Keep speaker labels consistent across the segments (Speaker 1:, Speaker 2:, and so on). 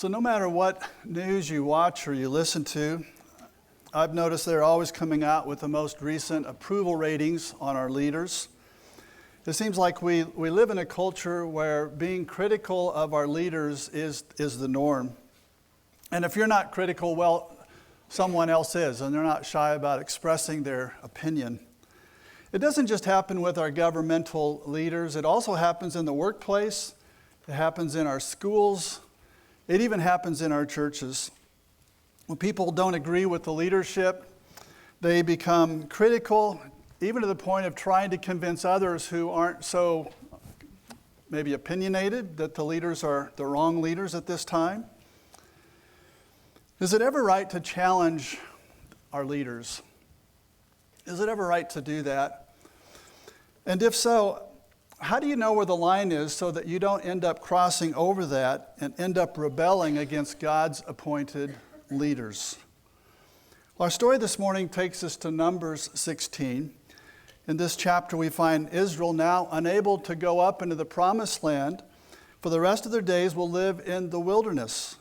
Speaker 1: So no matter what news you watch or you listen to, I've noticed they're always coming out with the most recent approval ratings on our leaders. It seems like we live in a culture where being critical of our leaders is the norm. And if you're not critical, well, someone else is, and they're not shy about expressing their opinion. It doesn't just happen with our governmental leaders. It also happens in the workplace. It happens in our schools. It even happens in our churches. When people don't agree with the leadership, they become critical, even to the point of trying to convince others who aren't so maybe opinionated that the leaders are the wrong leaders at this time. Is it ever right to challenge our leaders? Is it ever right to do that? And if so, how do you know where the line is so that you don't end up crossing over that and end up rebelling against God's appointed leaders? Well, our story this morning takes us to Numbers 16. In this chapter, we find Israel now unable to go up into the promised land. For the rest of their days will live in the wilderness.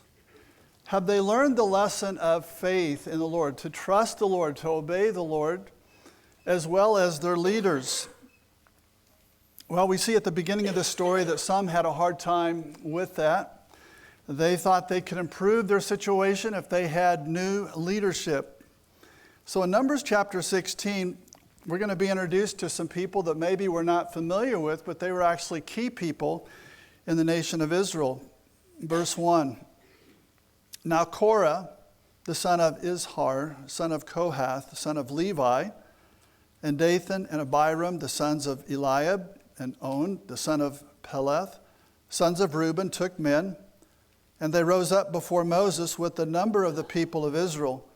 Speaker 1: Have they learned the lesson of faith in the Lord, to trust the Lord, to obey the Lord, as well as their leaders? Well, we see at the beginning of the story that some had a hard time with that. They thought they could improve their situation if they had new leadership. So in Numbers chapter 16, we're going to be introduced to some people that maybe we're not familiar with, but they were actually key people in the nation of Israel. Verse 1. Now Korah, the son of Izhar, son of Kohath, son of Levi, and Dathan and Abiram, the sons of Eliab, and On, the son of Peleth, sons of Reuben, took men, and they rose up before Moses with the number of the people of Israel,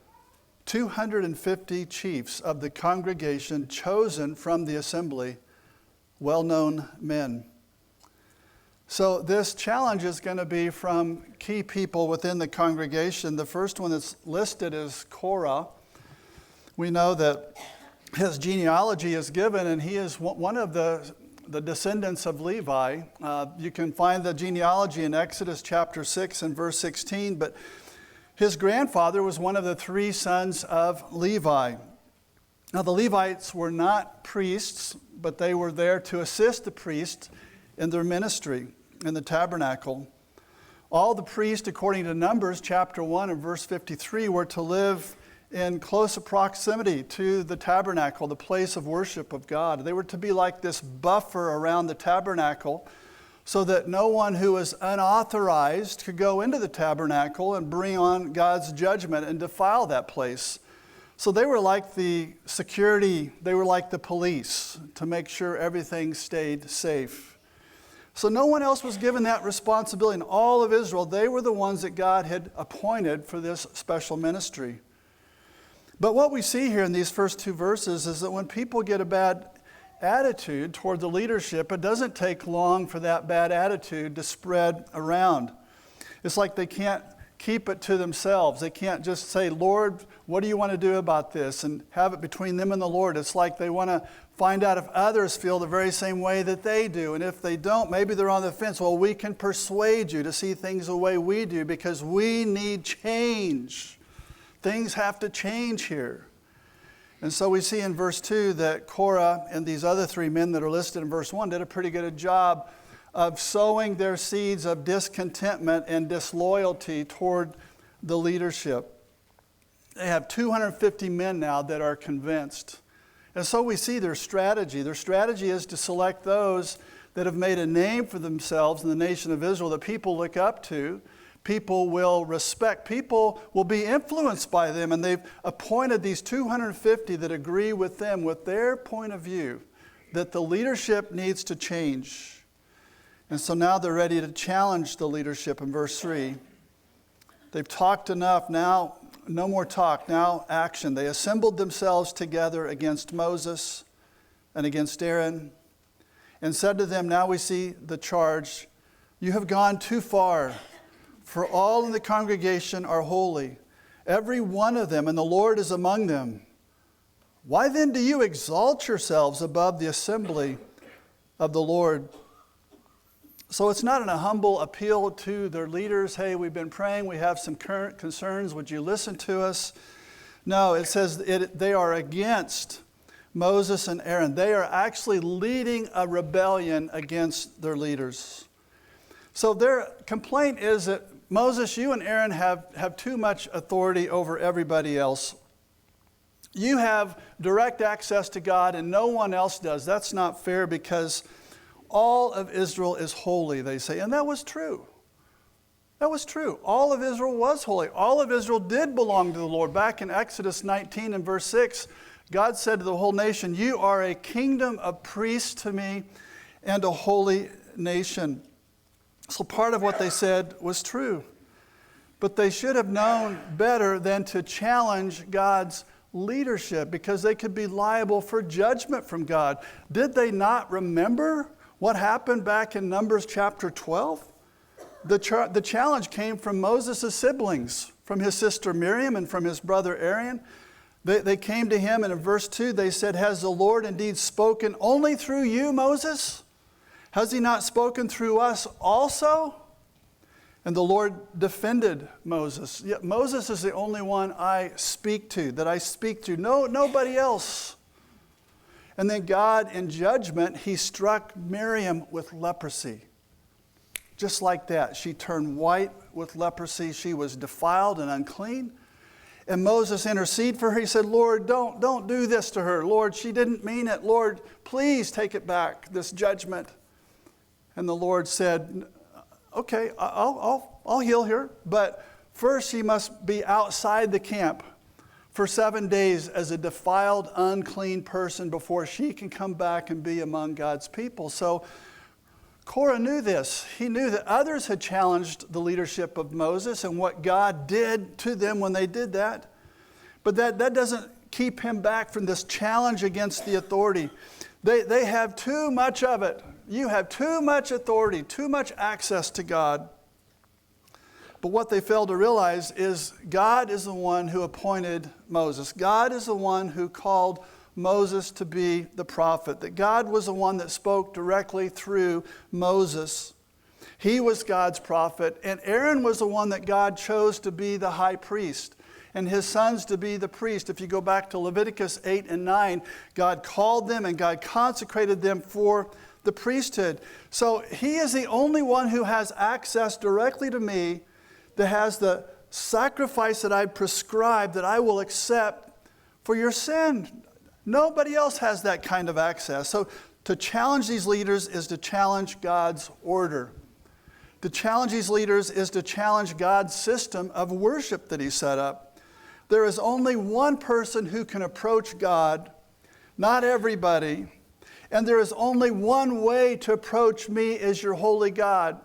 Speaker 1: 250 chiefs of the congregation chosen from the assembly, well-known men. So this challenge is going to be from key people within the congregation. The first one that's listed is Korah. We know that his genealogy is given, and he is one of the descendants of Levi. You can find the genealogy in Exodus chapter 6 and verse 16, but his grandfather was one of the three sons of Levi. Now the Levites were not priests, but they were there to assist the priests in their ministry in the tabernacle. All the priests, according to Numbers chapter 1 and verse 53, were to live in close proximity to the tabernacle, the place of worship of God. They were to be like this buffer around the tabernacle so that no one who was unauthorized could go into the tabernacle and bring on God's judgment and defile that place. So they were like the security, they were like the police to make sure everything stayed safe. So no one else was given that responsibility. In all of Israel, they were the ones that God had appointed for this special ministry. But what we see here in these first two verses is that when people get a bad attitude toward the leadership, it doesn't take long for that bad attitude to spread around. It's like they can't keep it to themselves. They can't just say, Lord, what do you want to do about this? And have it between them and the Lord. It's like they want to find out if others feel the very same way that they do. And if they don't, maybe they're on the fence. Well, we can persuade you to see things the way we do because we need change. Things have to change here. And so we see in verse 2 that Korah and these other three men that are listed in verse 1 did a pretty good job of sowing their seeds of discontentment and disloyalty toward the leadership. They have 250 men now that are convinced. And so we see their strategy. Their strategy is to select those that have made a name for themselves in the nation of Israel that people look up to, people will respect, people will be influenced by them, and they've appointed these 250 that agree with them, with their point of view, that the leadership needs to change. And so now they're ready to challenge the leadership in verse 3. They've talked enough, now no more talk, now action. They assembled themselves together against Moses and against Aaron and said to them, now we see the charge, you have gone too far, for all in the congregation are holy, every one of them, and the Lord is among them. Why then do you exalt yourselves above the assembly of the Lord? So it's not a humble appeal to their leaders. Hey, we've been praying. We have some current concerns. Would you listen to us? No, it says they are against Moses and Aaron. They are actually leading a rebellion against their leaders. So their complaint is that, Moses, you and Aaron have too much authority over everybody else. You have direct access to God and no one else does. That's not fair because all of Israel is holy, they say. And that was true. That was true. All of Israel was holy. All of Israel did belong to the Lord. Back in Exodus 19 and verse 6, God said to the whole nation, you are a kingdom of priests to me and a holy nation. So part of what they said was true. But they should have known better than to challenge God's leadership because they could be liable for judgment from God. Did they not remember what happened back in Numbers chapter 12? The challenge came from Moses' siblings, from his sister Miriam and from his brother Aaron. They came to him, and in verse 2 they said, has the Lord indeed spoken only through you, Moses? Has he not spoken through us also? And the Lord defended Moses. Yet Moses is the only one I speak to, that I speak to. No, nobody else. And then God, in judgment, he struck Miriam with leprosy. Just like that. She turned white with leprosy. She was defiled and unclean. And Moses interceded for her. He said, Lord, don't do this to her. Lord, she didn't mean it. Lord, please take it back, this judgment. And the Lord said, okay, I'll heal her, but first she must be outside the camp for 7 days as a defiled, unclean person before she can come back and be among God's people. So Korah knew this. He knew that others had challenged the leadership of Moses and what God did to them when they did that. But that doesn't keep him back from this challenge against the authority. They have too much of it. You have too much authority, too much access to God. But what they fail to realize is God is the one who appointed Moses. God is the one who called Moses to be the prophet. That God was the one that spoke directly through Moses. He was God's prophet. And Aaron was the one that God chose to be the high priest, and his sons to be the priest. If you go back to Leviticus 8 and 9, God called them and God consecrated them for the priesthood. So he is the only one who has access directly to me, that has the sacrifice that I prescribed that I will accept for your sin. Nobody else has that kind of access. So to challenge these leaders is to challenge God's order. To challenge these leaders is to challenge God's system of worship that he set up. There is only one person who can approach God, not everybody. And there is only one way to approach me as your holy God.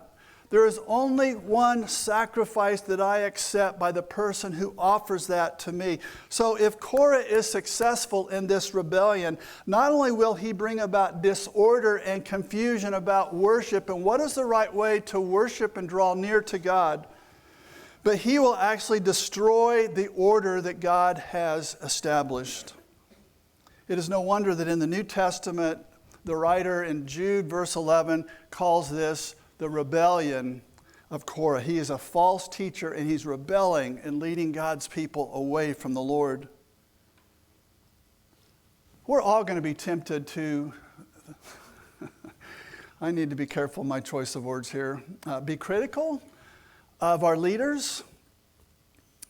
Speaker 1: There is only one sacrifice that I accept by the person who offers that to me. So if Korah is successful in this rebellion, not only will he bring about disorder and confusion about worship and what is the right way to worship and draw near to God, but he will actually destroy the order that God has established. It is no wonder that in the New Testament, the writer in Jude, verse 11, calls this the rebellion of Korah. He is a false teacher and he's rebelling and leading God's people away from the Lord. We're all going to be tempted to, I need to be careful in my choice of words here, be critical of our leaders.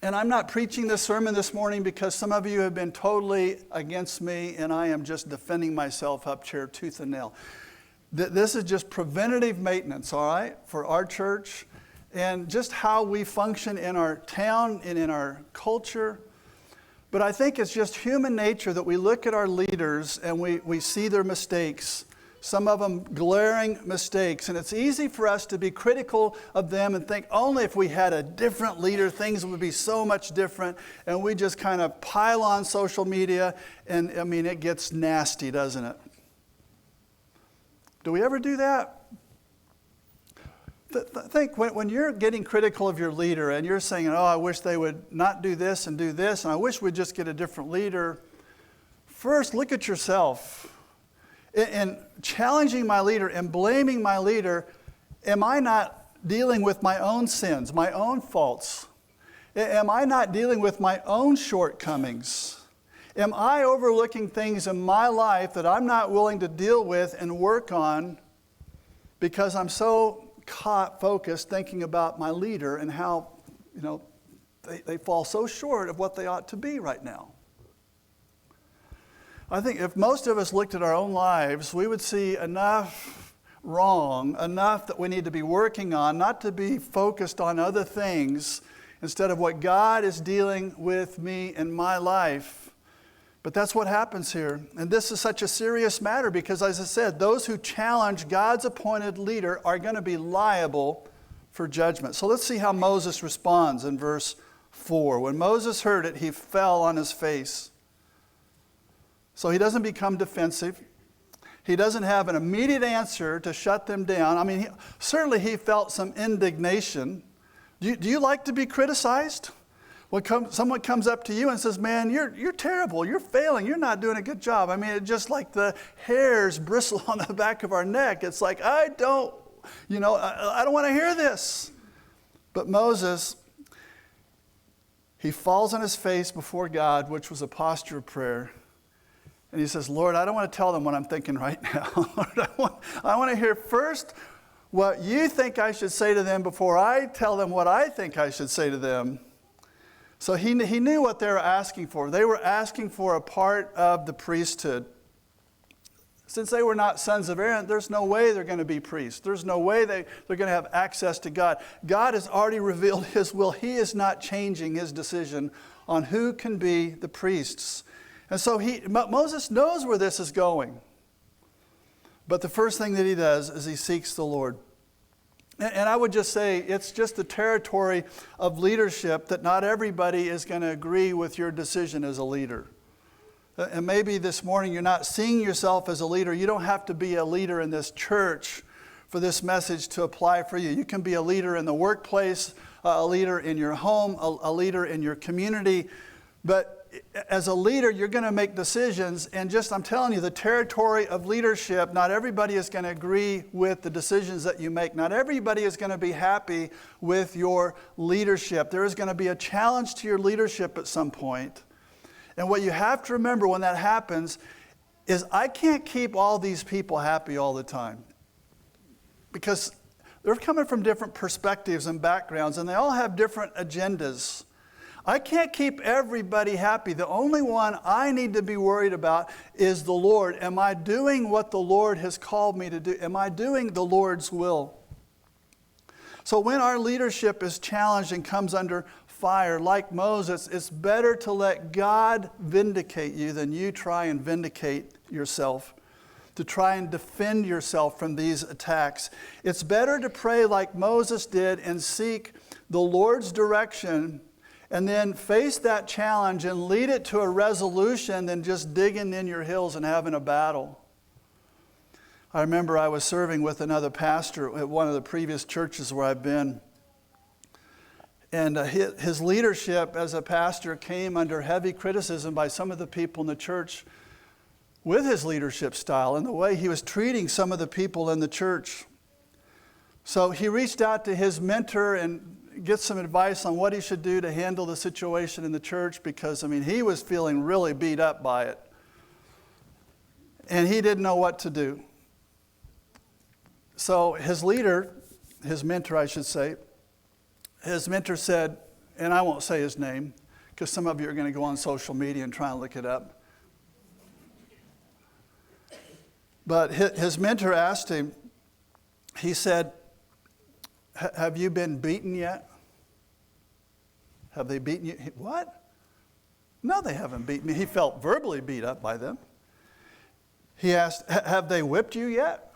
Speaker 1: And I'm not preaching this sermon this morning because some of you have been totally against me and I am just defending myself up here tooth and nail. This is just preventative maintenance, all right, for our church and just how we function in our town and in our culture. But I think it's just human nature that we look at our leaders and we see their mistakes, some of them glaring mistakes. And it's easy for us to be critical of them and think only if we had a different leader, things would be so much different. And we just kind of pile on social media and, I mean, it gets nasty, doesn't it? Do we ever do that? Think when you're getting critical of your leader and you're saying, oh, I wish they would not do this, and I wish we'd just get a different leader. First, look at yourself. In challenging my leader and blaming my leader, Am I not dealing with my own sins, my own faults? Am I not dealing with my own shortcomings? Am I overlooking things in my life that I'm not willing to deal with and work on because I'm so focused thinking about my leader and how, they fall so short of what they ought to be right now? I think if most of us looked at our own lives, we would see enough wrong, enough that we need to be working on, not to be focused on other things instead of what God is dealing with me in my life. But that's what happens here. And this is such a serious matter because, as I said, those who challenge God's appointed leader are going to be liable for judgment. So let's see how Moses responds in verse 4. When Moses heard it, he fell on his face. So he doesn't become defensive. He doesn't have an immediate answer to shut them down. I mean, certainly he felt some indignation. Do you like to be criticized? When someone comes up to you and says, man, you're terrible, you're failing, you're not doing a good job. I mean, it's just like the hairs bristle on the back of our neck. It's like, I don't want to hear this. But Moses, he falls on his face before God, which was a posture of prayer. And he says, Lord, I don't want to tell them what I'm thinking right now. Lord, I want to hear first what you think I should say to them before I tell them what I think I should say to them. So he knew what they were asking for. They were asking for a part of the priesthood. Since they were not sons of Aaron, there's no way they're going to be priests. There's no way they're going to have access to God. God has already revealed his will. He is not changing his decision on who can be the priests. And so Moses knows where this is going. But the first thing that he does is he seeks the Lord. And I would just say it's just the territory of leadership that not everybody is going to agree with your decision as a leader. And maybe this morning you're not seeing yourself as a leader. You don't have to be a leader in this church for this message to apply for you. You can be a leader in the workplace, a leader in your home, a leader in your community. But as a leader, you're going to make decisions, and I'm telling you, the territory of leadership, not everybody is going to agree with the decisions that you make. Not everybody is going to be happy with your leadership. There is going to be a challenge to your leadership at some point. And what you have to remember when that happens is I can't keep all these people happy all the time, because they're coming from different perspectives and backgrounds, and they all have different agendas. I can't keep everybody happy. The only one I need to be worried about is the Lord. Am I doing what the Lord has called me to do? Am I doing the Lord's will? So when our leadership is challenged and comes under fire, like Moses, it's better to let God vindicate you than you try and vindicate yourself, to try and defend yourself from these attacks. It's better to pray like Moses did and seek the Lord's direction and then face that challenge and lead it to a resolution than just digging in your heels and having a battle. I remember I was serving with another pastor at one of the previous churches where I've been. And his leadership as a pastor came under heavy criticism by some of the people in the church with his leadership style and the way he was treating some of the people in the church. So he reached out to his mentor and get some advice on what he should do to handle the situation in the church, because, he was feeling really beat up by it. And he didn't know what to do. So his mentor I should say, his mentor said, and I won't say his name, because some of you are going to go on social media and try and look it up. But his mentor asked him, he said, have you been beaten yet? Have they beaten you? What? No, they haven't beaten me. He felt verbally beat up by them. He asked, have they whipped you yet?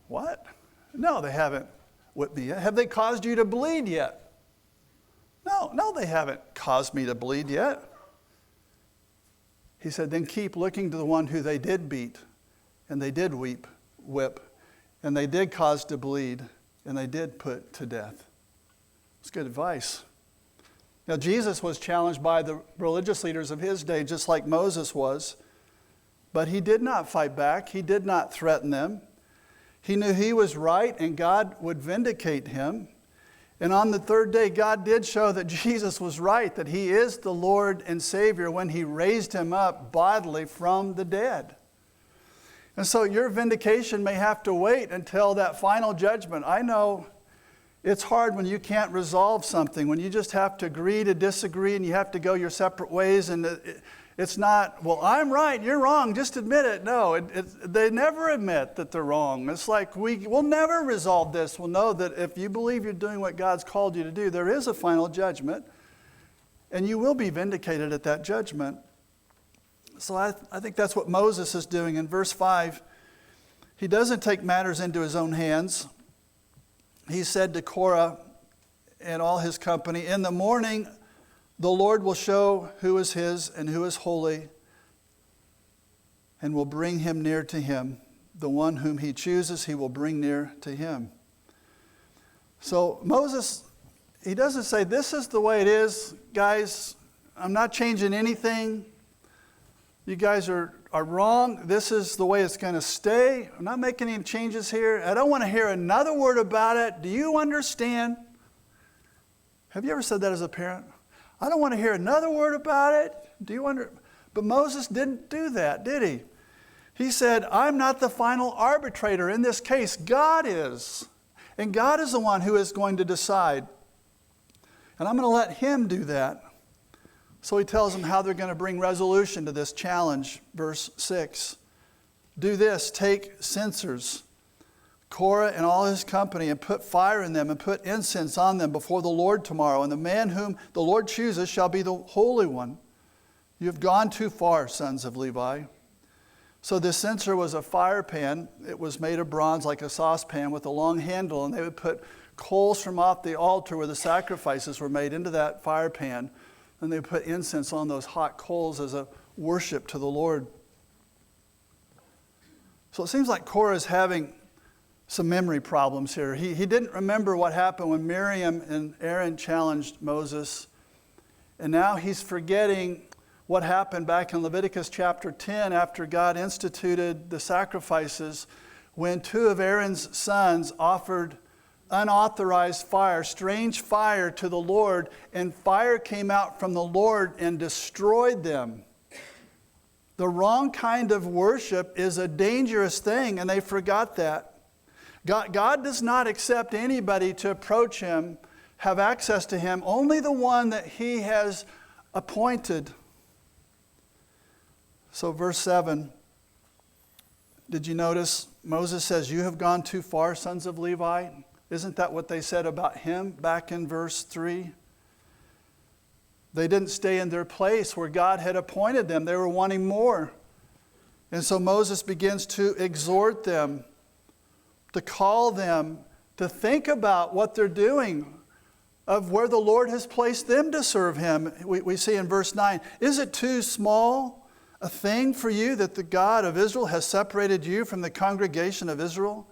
Speaker 1: What? No, they haven't whipped me yet. Have they caused you to bleed yet? No, they haven't caused me to bleed yet. He said, then keep looking to the one who they did beat, and they did whip, and they did cause to bleed, and they did put to death. It's good advice. Now, Jesus was challenged by the religious leaders of his day, just like Moses was, but he did not fight back. He did not threaten them. He knew he was right and God would vindicate him. And on the third day, God did show that Jesus was right, that he is the Lord and Savior when he raised him up bodily from the dead. And so your vindication may have to wait until that final judgment. I know it's hard when you can't resolve something, when you just have to agree to disagree and you have to go your separate ways. And it's not, well, I'm right, you're wrong, just admit it. No, they never admit that they're wrong. It's like we'll never resolve this. We'll know that if you believe you're doing what God's called you to do, there is a final judgment, and you will be vindicated at that judgment. So I think that's what Moses is doing. In verse 5, he doesn't take matters into his own hands. He said to Korah and all his company, in the morning the Lord will show who is his and who is holy, and will bring him near to him. The one whom he chooses, he will bring near to him. So Moses, he doesn't say, this is the way it is, guys. I'm not changing anything. You guys are wrong. This is the way it's going to stay. I'm not making any changes here. I don't want to hear another word about it. Do you understand? Have you ever said that as a parent? I don't want to hear another word about it. Do you understand? But Moses didn't do that, did he? He said, I'm not the final arbitrator in this case. God is. And God is the one who is going to decide. And I'm going to let him do that. So he tells them how they're going to bring resolution to this challenge. Verse 6. Do this, take censers, Korah and all his company, and put fire in them and put incense on them before the Lord tomorrow. And the man whom the Lord chooses shall be the Holy One. You have gone too far, sons of Levi. So this censer was a fire pan. It was made of bronze like a saucepan with a long handle. And they would put coals from off the altar where the sacrifices were made into that fire pan. And they put incense on those hot coals as a worship to the Lord. So it seems like Korah is having some memory problems here. He didn't remember what happened when Miriam and Aaron challenged Moses. And now he's forgetting what happened back in Leviticus chapter 10 after God instituted the sacrifices, when two of Aaron's sons offered unauthorized fire, strange fire to the Lord, and fire came out from the Lord and destroyed them. The wrong kind of worship is a dangerous thing, and they forgot that. God does not accept anybody to approach him, have access to him, only the one that he has appointed. So verse 7, did you notice Moses says, you have gone too far, sons of Levi? Isn't that what they said about him back in verse 3? They didn't stay in their place where God had appointed them. They were wanting more. And so Moses begins to exhort them, to call them, to think about what they're doing, of where the Lord has placed them to serve him. We see in verse 9, is it too small a thing for you that the God of Israel has separated you from the congregation of Israel,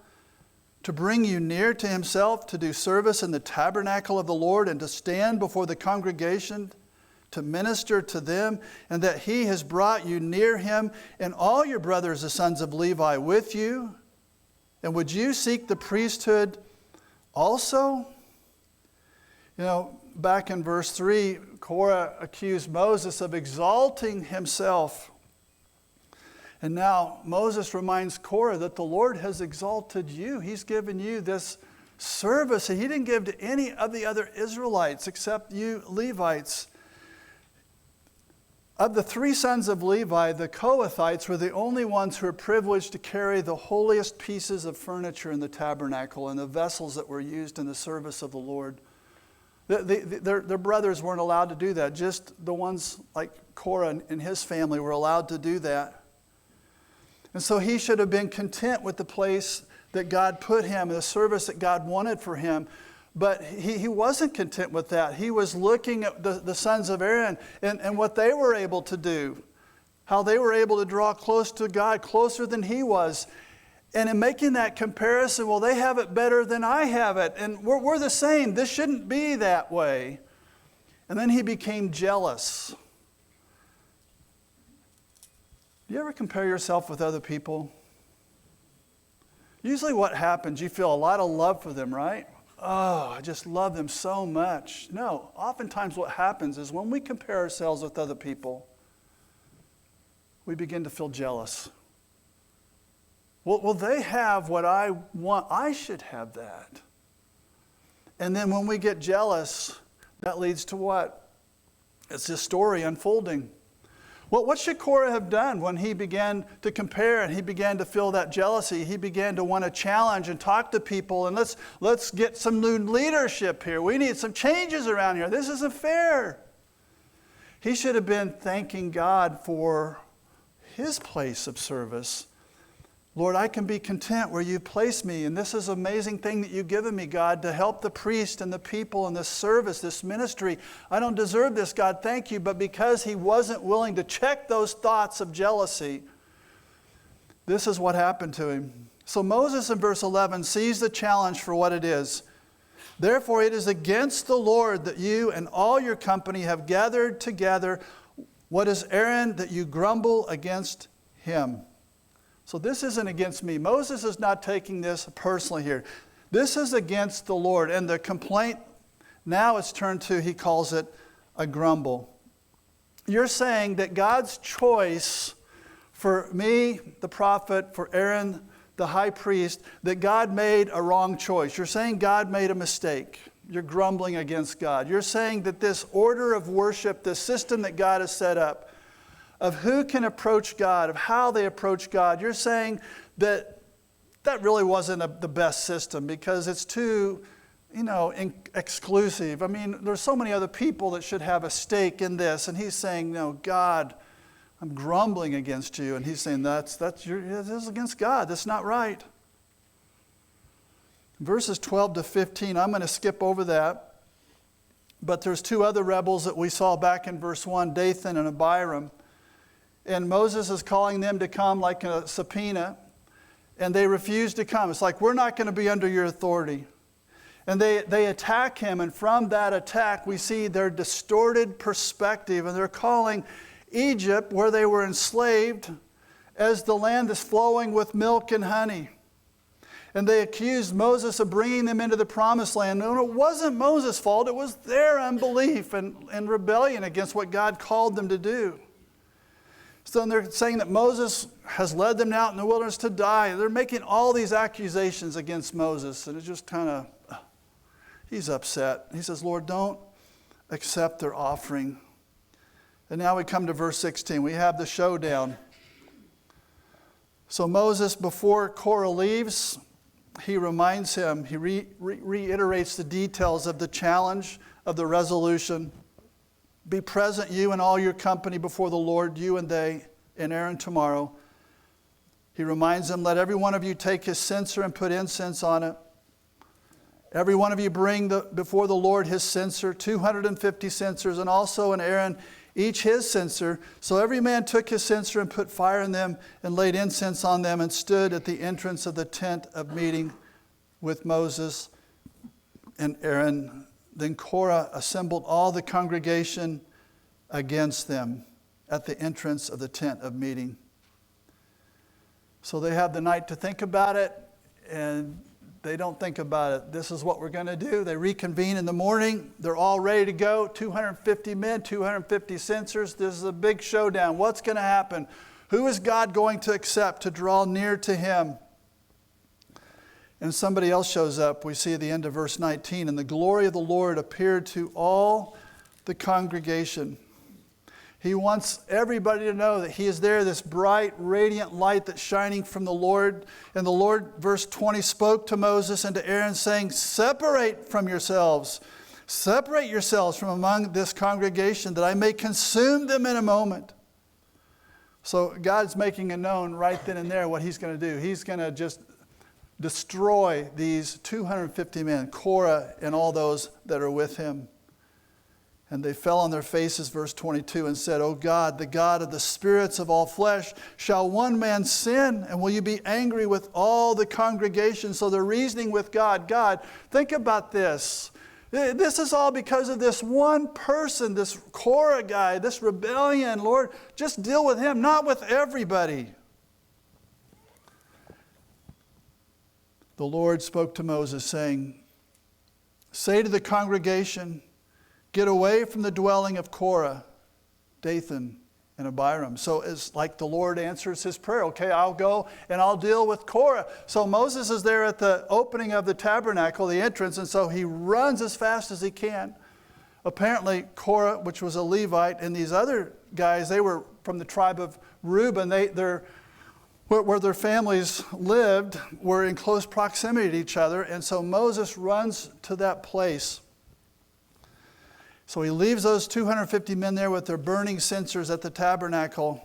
Speaker 1: to bring you near to himself, to do service in the tabernacle of the Lord, and to stand before the congregation, to minister to them, and that he has brought you near him, and all your brothers, the sons of Levi, with you? And would you seek the priesthood also? You know, back in verse 3, Korah accused Moses of exalting himself. And now Moses reminds Korah that the Lord has exalted you. He's given you this service that he didn't give to any of the other Israelites except you Levites. Of the three sons of Levi, the Kohathites were the only ones who were privileged to carry the holiest pieces of furniture in the tabernacle and the vessels that were used in the service of the Lord. Their brothers weren't allowed to do that. Just the ones like Korah and his family were allowed to do that. And so he should have been content with the place that God put him, the service that God wanted for him. But he wasn't content with that. He was looking at the sons of Aaron and what they were able to do, how they were able to draw close to God, closer than he was. And in making that comparison, well, they have it better than I have it. And we're the same. This shouldn't be that way. And then he became jealous. Do you ever compare yourself with other people? Usually what happens, you feel a lot of love for them, right? Oh, I just love them so much. No, oftentimes what happens is when we compare ourselves with other people, we begin to feel jealous. Well, they have what I want. I should have that. And then when we get jealous, that leads to what? It's this story unfolding. Well, what should Korah have done when he began to compare and he began to feel that jealousy? He began to want to challenge and talk to people, and let's get some new leadership here. We need some changes around here. This isn't fair. He should have been thanking God for his place of service. Lord, I can be content where you place me, and this is an amazing thing that you've given me, God, to help the priest and the people in this service, this ministry. I don't deserve this, God, thank you. But because he wasn't willing to check those thoughts of jealousy, this is what happened to him. So Moses in verse 11 sees the challenge for what it is. Therefore it is against the Lord that you and all your company have gathered together. What is Aaron that you grumble against him? So this isn't against me. Moses is not taking this personally here. This is against the Lord. And the complaint, now it's turned to, he calls it a grumble. You're saying that God's choice for me, the prophet, for Aaron, the high priest, that God made a wrong choice. You're saying God made a mistake. You're grumbling against God. You're saying that this order of worship, this system that God has set up, of who can approach God, of how they approach God, you're saying that that really wasn't the best system because it's too, exclusive. I mean, there's so many other people that should have a stake in this. And he's saying, no, God, I'm grumbling against you. And he's saying, this is against God. That's not right. Verses 12 to 15, I'm going to skip over that. But there's two other rebels that we saw back in verse 1, Dathan and Abiram. And Moses is calling them to come like a subpoena. And they refuse to come. It's like, we're not going to be under your authority. And they attack him. And from that attack, we see their distorted perspective. And they're calling Egypt, where they were enslaved, as the land is flowing with milk and honey. And they accused Moses of bringing them into the promised land. No, it wasn't Moses' fault. It was their unbelief and rebellion against what God called them to do. So they're saying that Moses has led them out in the wilderness to die. They're making all these accusations against Moses. And it's just kind of, he's upset. He says, Lord, don't accept their offering. And now we come to verse 16. We have the showdown. So Moses, before Korah leaves, he reminds him, he reiterates the details of the challenge, of the resolution. Be present, you and all your company, before the Lord, you and they, and Aaron tomorrow. He reminds them, let every one of you take his censer and put incense on it. Every one of you bring before the Lord his censer, 250 censers, and also in Aaron each his censer. So every man took his censer and put fire in them and laid incense on them and stood at the entrance of the tent of meeting with Moses and Aaron. Then Korah assembled all the congregation against them at the entrance of the tent of meeting. So they have the night to think about it, and they don't think about it. This is what we're going to do. They reconvene in the morning. They're all ready to go. 250 men, 250 censers. This is a big showdown. What's going to happen? Who is God going to accept to draw near to him? And somebody else shows up. We see at the end of verse 19, and the glory of the Lord appeared to all the congregation. He wants everybody to know that he is there, this bright, radiant light that's shining from the Lord. And the Lord, verse 20, spoke to Moses and to Aaron, saying, separate yourselves from among this congregation, that I may consume them in a moment. So God's making it known right then and there what he's going to do. He's going to just destroy these 250 men, Korah and all those that are with him. And they fell on their faces, verse 22, and said, O God, the God of the spirits of all flesh, shall one man sin? And will you be angry with all the congregation? So they're reasoning with God. God, think about this. This is all because of this one person, this Korah guy, this rebellion. Lord, just deal with him, not with everybody. the Lord spoke to Moses, saying, "Say to the congregation, get away from the dwelling of Korah, Dathan, and Abiram." So it's like the Lord answers his prayer. Okay, I'll go and I'll deal with Korah. So Moses is there at the opening of the tabernacle, the entrance, and so he runs as fast as he can. Apparently, Korah, which was a Levite, and these other guys, they were from the tribe of Reuben. Where their families lived were in close proximity to each other, and so Moses runs to that place. So he leaves those 250 men there with their burning censers at the tabernacle,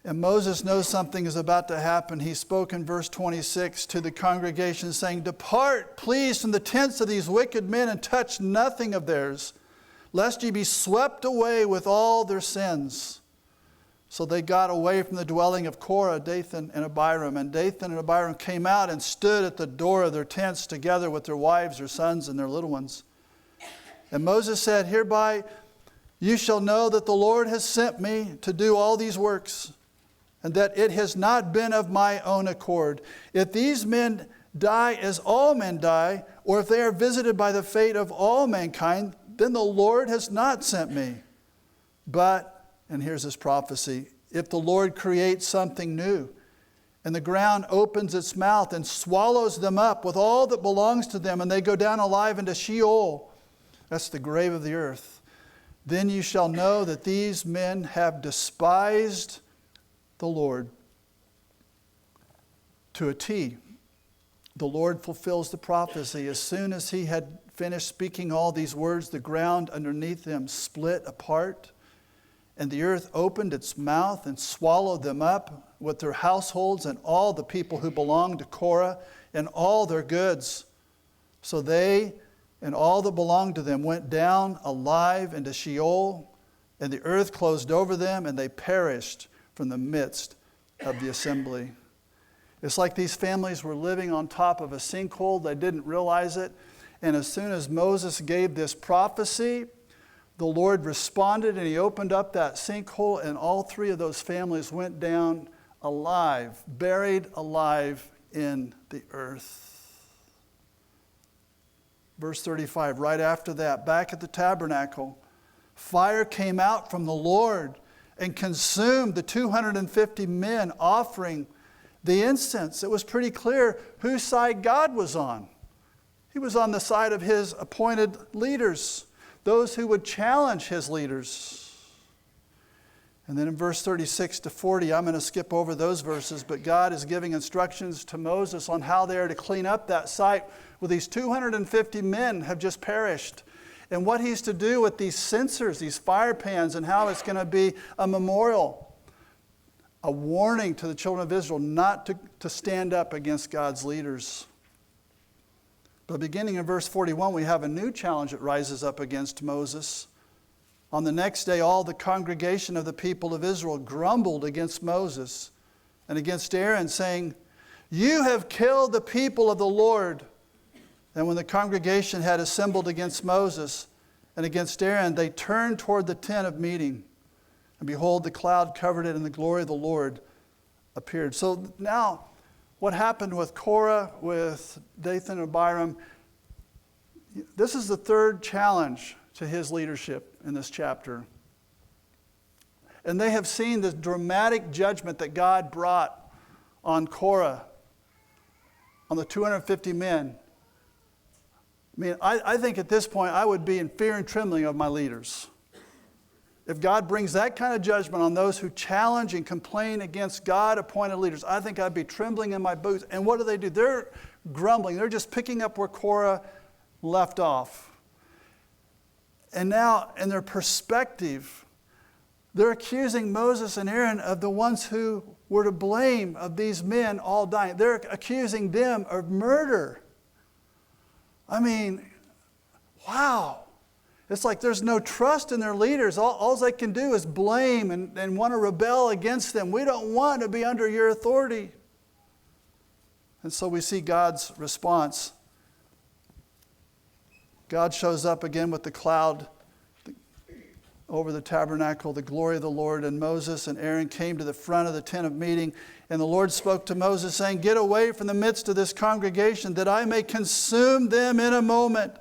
Speaker 1: and Moses knows something is about to happen. He spoke in verse 26 to the congregation, saying, "Depart, please, from the tents of these wicked men, and touch nothing of theirs, lest ye be swept away with all their sins." So they got away from the dwelling of Korah, Dathan, and Abiram. And Dathan and Abiram came out and stood at the door of their tents together with their wives, their sons, and their little ones. And Moses said, "Hereby you shall know that the Lord has sent me to do all these works, and that it has not been of my own accord. If these men die as all men die, or if they are visited by the fate of all mankind, then the Lord has not sent me. But," and here's this prophecy, "if the Lord creates something new, and the ground opens its mouth and swallows them up with all that belongs to them, and they go down alive into Sheol," that's the grave of the earth, "then you shall know that these men have despised the Lord." To a T, the Lord fulfills the prophecy. As soon as he had finished speaking all these words, the ground underneath them split apart, and the earth opened its mouth and swallowed them up with their households and all the people who belonged to Korah and all their goods. So they and all that belonged to them went down alive into Sheol, and the earth closed over them, and they perished from the midst of the assembly. It's like these families were living on top of a sinkhole. They didn't realize it. And as soon as Moses gave this prophecy, the Lord responded, and he opened up that sinkhole, and all three of those families went down alive, buried alive in the earth. Verse 35, right after that, back at the tabernacle, fire came out from the Lord and consumed the 250 men offering the incense. It was pretty clear whose side God was on. He was on the side of his appointed leaders, those who would challenge his leaders. And then in verse 36 to 40, I'm going to skip over those verses, but God is giving instructions to Moses on how they are to clean up that site where these 250 men have just perished, and what he's to do with these censers, these fire pans, and how it's going to be a memorial, a warning to the children of Israel not to stand up against God's leaders. But beginning in verse 41, we have a new challenge that rises up against Moses. On the next day, all the congregation of the people of Israel grumbled against Moses and against Aaron, saying, "You have killed the people of the Lord." And when the congregation had assembled against Moses and against Aaron, they turned toward the tent of meeting. And behold, the cloud covered it, and the glory of the Lord appeared. So now, what happened with Korah, with Dathan and Abiram, this is the third challenge to his leadership in this chapter. And they have seen the dramatic judgment that God brought on Korah, on the 250 men. I mean, I think at this point I would be in fear and trembling of my leaders. If God brings that kind of judgment on those who challenge and complain against God-appointed leaders, I think I'd be trembling in my boots. And what do? They're grumbling. They're just picking up where Korah left off. And now, in their perspective, they're accusing Moses and Aaron of the ones who were to blame of these men all dying. They're accusing them of murder. I mean, wow. It's like there's no trust in their leaders. All they can do is blame and want to rebel against them. We don't want to be under your authority. And so we see God's response. God shows up again with the cloud. over the tabernacle the glory of the Lord. And Moses and Aaron came to the front of the tent of meeting. And the Lord spoke to Moses, saying, "Get away from the midst of this congregation, that I may consume them in a moment."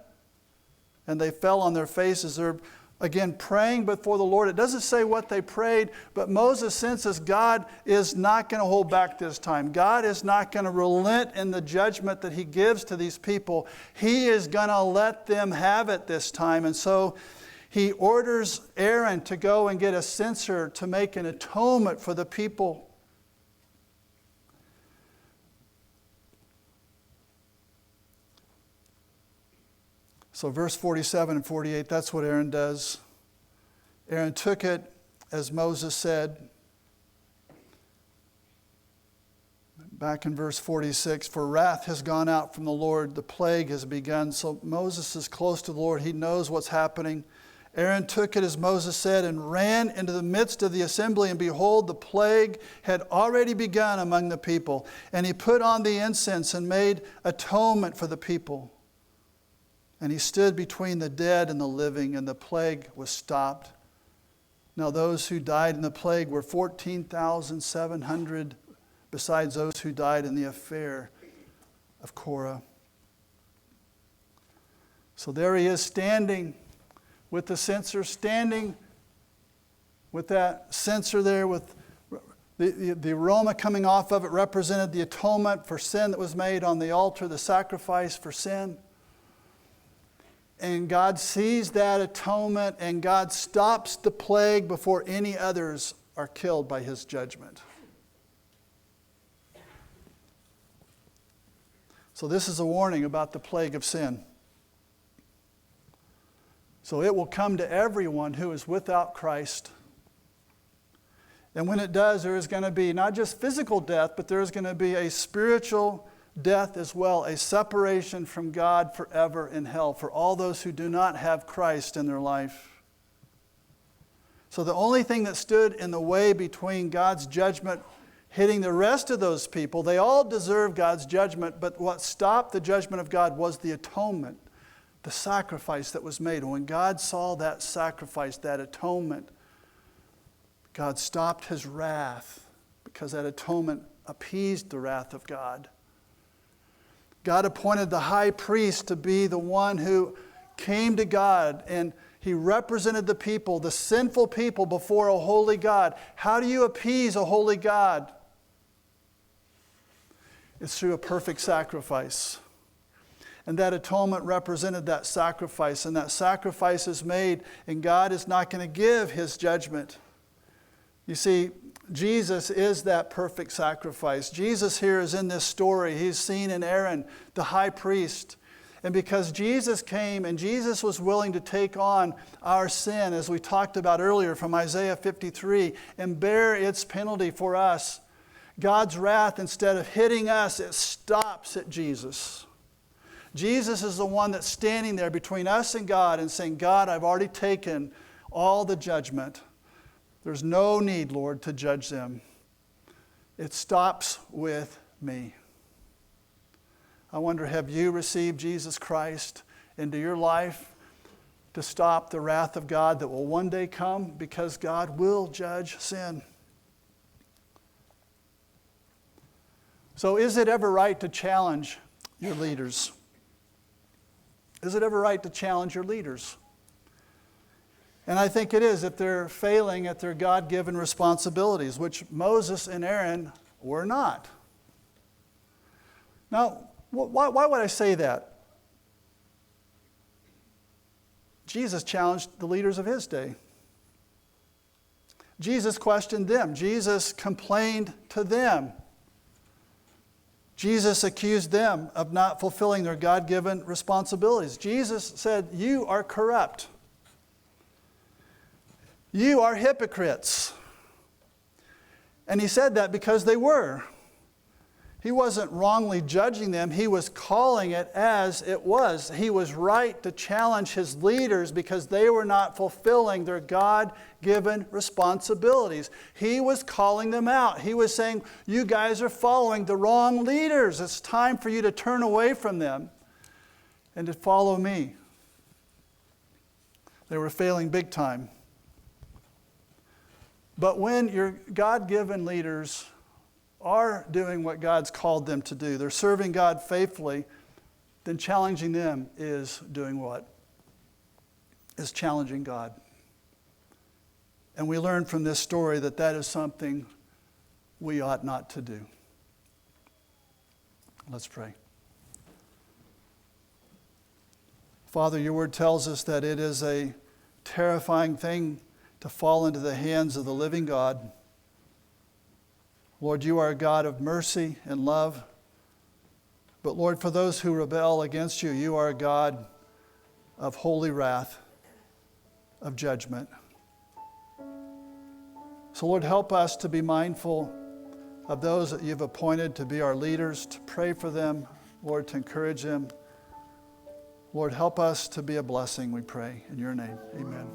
Speaker 1: And they fell on their faces. They're again praying before the Lord. It doesn't say what they prayed, but Moses senses God is not going to hold back this time. God is not going to relent in the judgment that he gives to these people. He is going to let them have it this time. And so he orders Aaron to go and get a censer to make an atonement for the people. So verse 47 and 48, that's what Aaron does. Aaron took it as Moses said. Back in verse 46, "For wrath has gone out from the Lord, the plague has begun." So Moses is close to the Lord. He knows what's happening. Aaron took it as Moses said and ran into the midst of the assembly, and behold, the plague had already begun among the people. And he put on the incense and made atonement for the people. And he stood between the dead and the living, and the plague was stopped. Now those who died in the plague were 14,700, besides those who died in the affair of Korah. So there he is standing with the censer, standing with that censer there, with the aroma coming off of it represented the atonement for sin that was made on the altar, the sacrifice for sin. And God sees that atonement, and God stops the plague before any others are killed by his judgment. So this is a warning about the plague of sin. So it will come to everyone who is without Christ. And when it does, there is going to be not just physical death, but there is going to be a spiritual death as well, a separation from God forever in hell for all those who do not have Christ in their life. So the only thing that stood in the way between God's judgment hitting the rest of those people, they all deserve God's judgment, but what stopped the judgment of God was the atonement, the sacrifice that was made. And when God saw that sacrifice, that atonement, God stopped his wrath because that atonement appeased the wrath of God. God appointed the high priest to be the one who came to God, and he represented the people, the sinful people, before a holy God. How do you appease a holy God? It's through a perfect sacrifice. And that atonement represented that sacrifice, and that sacrifice is made, and God is not going to give his judgment. You see, Jesus is that perfect sacrifice. Jesus here is in this story. He's seen in Aaron, the high priest. And because Jesus came and Jesus was willing to take on our sin, as we talked about earlier from Isaiah 53, and bear its penalty for us, God's wrath, instead of hitting us, it stops at Jesus. Jesus is the one that's standing there between us and God and saying, "God, I've already taken all the judgment. There's no need, Lord, to judge them. It stops with me." I wonder, have you received Jesus Christ into your life to stop the wrath of God that will one day come, because God will judge sin? So is it ever right to challenge your leaders? Is it ever right to challenge your leaders? And I think it is if they're failing at their God-given responsibilities, which Moses and Aaron were not. Now, why would I say that? Jesus challenged the leaders of his day. Jesus questioned them. Jesus complained to them. Jesus accused them of not fulfilling their God-given responsibilities. Jesus said, "You are corrupt. You are hypocrites." And he said that because they were. He wasn't wrongly judging them. He was calling it as it was. He was right to challenge his leaders because they were not fulfilling their God-given responsibilities. He was calling them out. He was saying, "You guys are following the wrong leaders. It's time for you to turn away from them and to follow me." They were failing big time. But when your God-given leaders are doing what God's called them to do, they're serving God faithfully, then challenging them is doing what? Is challenging God. And we learn from this story that that is something we ought not to do. Let's pray. Father, your word tells us that it is a terrifying thing to fall into the hands of the living God. Lord, you are a God of mercy and love. But Lord, for those who rebel against you, you are a God of holy wrath, of judgment. So Lord, help us to be mindful of those that you've appointed to be our leaders, to pray for them, Lord, to encourage them. Lord, help us to be a blessing, we pray. In your name, amen.